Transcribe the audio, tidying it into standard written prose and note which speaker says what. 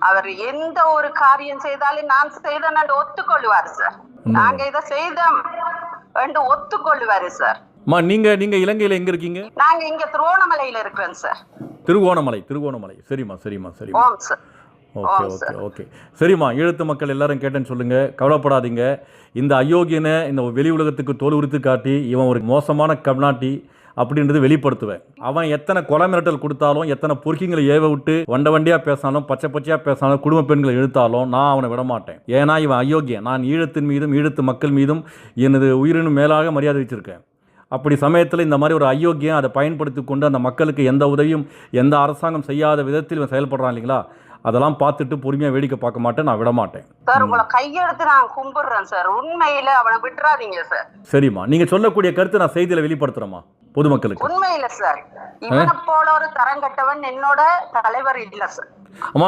Speaker 1: அவர் எந்த ஒரு காரியம் செய்தாலும் நான் செய்தேன் ஒத்துக்கொள்வாரு சார். நாங்க இதை செய்தோம் என்று ஒத்துக்கொள்வாரு சார்.
Speaker 2: நீங்க இலங்கையில எங்க இருக்கீங்க?
Speaker 1: நாங்க இங்க திருவோணமலையில இருக்கிறோம் சார்.
Speaker 2: திருவோணமலை. சரிம்மா.
Speaker 1: ஓம் சார்.
Speaker 2: ஓகே. சரிம்மா, ஈழத்து மக்கள் எல்லாரும் கேட்டேன்னு சொல்லுங்க, கவலைப்படாதீங்க. இந்த அயோக்கியனை இந்த வெளி உலகத்துக்கு தோல் உரித்து காட்டி இவன் ஒரு மோசமான கம்நாட்டி அப்படின்றது வெளிப்படுத்துவேன். அவன் எத்தனை கொலை மிரட்டல் கொடுத்தாலும், எத்தனை பொறுக்கிங்களை ஏவ விட்டு வண்டியாக பேசினாலும், பச்சையாக பேசினாலும், குடும்ப பெண்களை இழுத்தாலும் நான் அவனை விடமாட்டேன். ஏன்னா இவன் அயோக்கியன். நான் ஈழத்தின் மீதும் ஈழத்து மக்கள் மீதும் எனது உயிரினும் மேலாக மரியாதை வச்சிருக்கேன். அப்படி சமயத்தில் இந்த மாதிரி ஒரு அயோக்கியம் அதை பயன்படுத்தி கொண்டு அந்த மக்களுக்கு எந்த உதவியும் எந்த அரசாங்கம் செய்யாத விதத்தில் இவன் செயல்படுறான் இல்லைங்களா, அதெல்லாம் பார்த்துட்டு பொறுமையாக வேடிக்கை பார்க்க மாட்டேன், நான் விட மாட்டேன்
Speaker 1: சார். உங்களை கையெடுத்து நான் கும்பிடுறேன் சார். உண்மையில அவனை விட்டுறாதீங்க சார்.
Speaker 2: சரிம்மா, நீங்க சொல்லக்கூடிய கருத்து நான் செய்தியில வெளிப்படுத்துறேம்மா பொதுமக்களுக்கு.
Speaker 1: உண்மையில சார், இவனை போல ஒரு தரங்கட்டவன் என்னோட தலைவர் இல்ல சார்.
Speaker 2: அம்மா